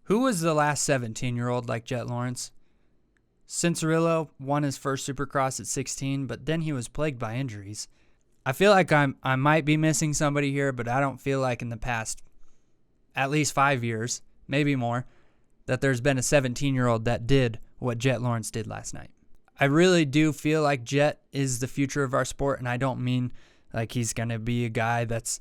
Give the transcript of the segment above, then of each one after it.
Who was the last 17-year-old like Jett Lawrence? Cincerillo won his first Supercross at 16, but then he was plagued by injuries. I feel like I might be missing somebody here, but I don't feel like in the past at least 5 years, maybe more, that there's been a 17-year-old that did what Jett Lawrence did last night. I really do feel like Jett is the future of our sport, and I don't mean like he's going to be a guy that's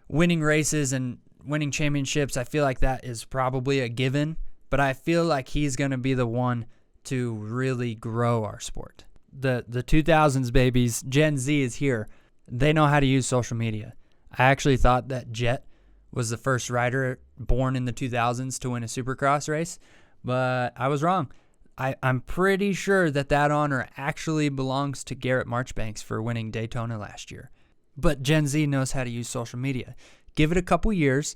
winning races and winning championships. I feel like that is probably a given, but I feel like he's going to be the one to really grow our sport. The 2000s babies, Gen Z is here. They know how to use social media. I actually thought that Jett was the first rider born in the 2000s to win a Supercross race, but I was wrong. I'm pretty sure that honor actually belongs to Garrett Marchbanks for winning Daytona last year. But Gen Z knows how to use social media. Give it a couple years,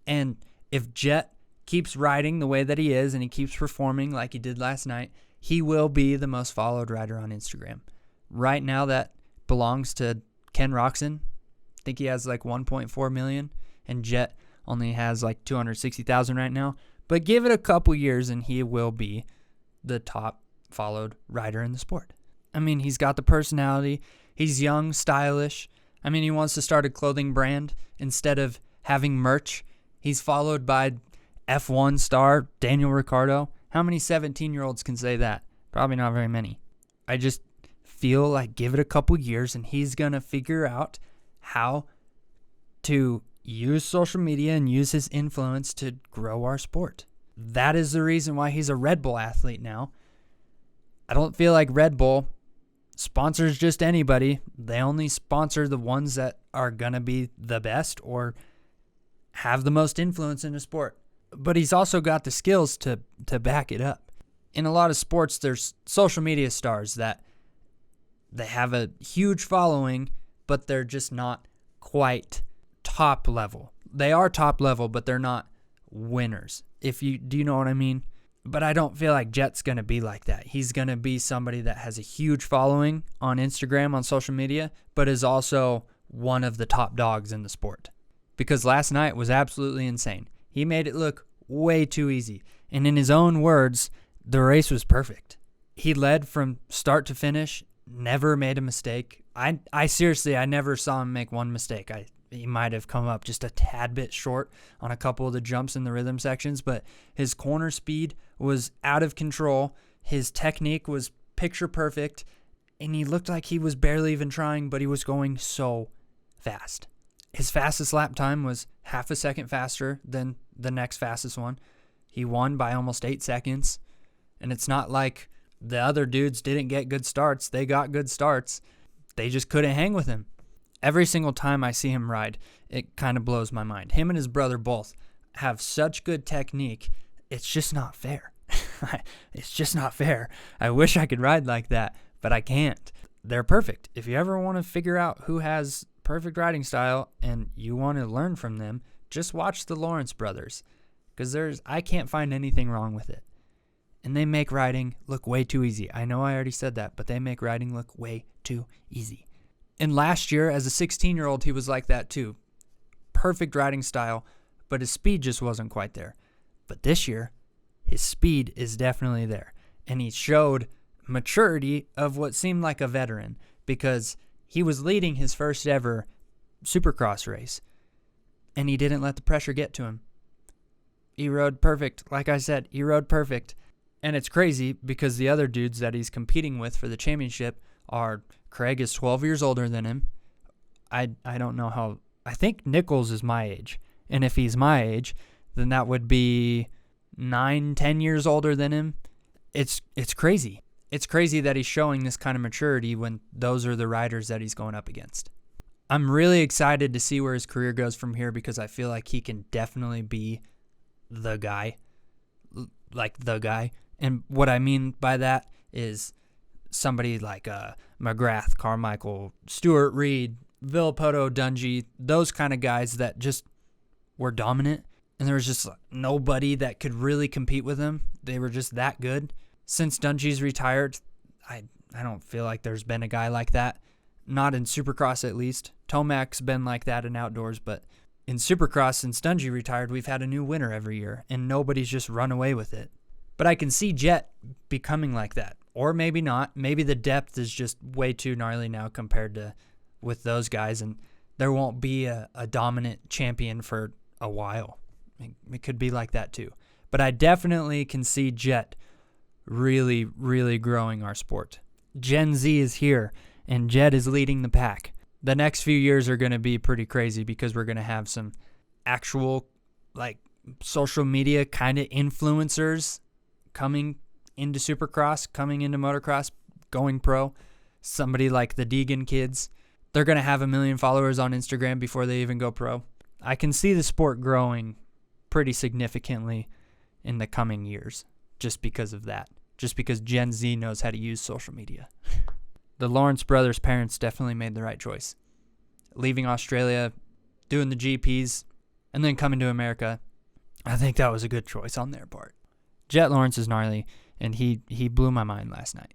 and if Jett keeps riding the way that he is and he keeps performing like he did last night, he will be the most followed rider on Instagram. Right now, that belongs to Ken Roxon. I think he has like 1.4 million, and Jett only has like 260,000 right now. But give it a couple years, and he will be the top followed rider in the sport. I mean, he's got the personality. He's young, stylish. I mean, he wants to start a clothing brand instead of having merch. He's followed by F1 star Daniel Ricciardo. How many 17-year-olds can say that? Probably not very many. I just feel like give it a couple years and he's going to figure out how to use social media and use his influence to grow our sport. That is the reason why he's a Red Bull athlete now. I don't feel like Red Bull sponsors just anybody. They only sponsor the ones that are going to be the best or have the most influence in the sport. But he's also got the skills to back it up. In a lot of sports, there's social media stars that they have a huge following, but they're just not quite top level. They are top level, but they're not winners. Do you know what I mean? But I don't feel like Jett's going to be like that. He's going to be somebody that has a huge following on Instagram, on social media, but is also one of the top dogs in the sport. Because last night was absolutely insane. He made it look way too easy. And in his own words, the race was perfect. He led from start to finish, never made a mistake. I seriously never saw him make one mistake. He might have come up just a tad bit short on a couple of the jumps in the rhythm sections, but his corner speed was out of control. His technique was picture perfect, and he looked like he was barely even trying, but he was going so fast. His fastest lap time was half a second faster than the next fastest one. He won by almost 8 seconds, and it's not like the other dudes didn't get good starts. They got good starts. They just couldn't hang with him. Every single time I see him ride, it kind of blows my mind. Him and his brother both have such good technique. It's just not fair. It's just not fair. I wish I could ride like that, but I can't. They're perfect. If you ever want to figure out who has perfect riding style and you want to learn from them, just watch the Lawrence brothers, because I can't find anything wrong with it. And they make riding look way too easy. I know I already said that, but they make riding look way too easy. And last year, as a 16-year-old, he was like that too. Perfect riding style, but his speed just wasn't quite there. But this year, his speed is definitely there. And he showed maturity of what seemed like a veteran, because he was leading his first ever Supercross race, and he didn't let the pressure get to him. He rode perfect. Like I said, he rode perfect. And it's crazy because the other dudes that he's competing with for the championship are, Craig is 12 years older than him. I don't know how, I think Nichols is my age. And if he's my age, then that would be 9-10 years older than him. It's crazy. It's crazy that he's showing this kind of maturity when those are the riders that he's going up against. I'm really excited to see where his career goes from here, because I feel like he can definitely be the guy. Like the guy. And what I mean by that is somebody like McGrath, Carmichael, Stewart Reed, Villapoto, Dungey, those kind of guys that just were dominant. And there was just nobody that could really compete with them. They were just that good. Since Dungey's retired, I don't feel like there's been a guy like that. Not in Supercross, at least. Tomac's been like that in outdoors, but in Supercross, since Dungy retired, we've had a new winner every year, and nobody's just run away with it. But I can see Jett becoming like that. Or maybe not. Maybe the depth is just way too gnarly now compared to with those guys, and there won't be a dominant champion for a while. It could be like that too. But I definitely can see Jett really, really growing our sport. Gen Z is here, and Jett is leading the pack. The next few years are going to be pretty crazy because we're going to have some actual, like, social media kind of influencers coming into Supercross, coming into motocross, going pro. Somebody like the Deegan kids. They're going to have 1 million followers on Instagram before they even go pro. I can see the sport growing pretty significantly in the coming years just because of that. Just because Gen Z knows how to use social media. The Lawrence brothers' parents definitely made the right choice. Leaving Australia, doing the GPs, and then coming to America. I think that was a good choice on their part. Jett Lawrence is gnarly, and he blew my mind last night.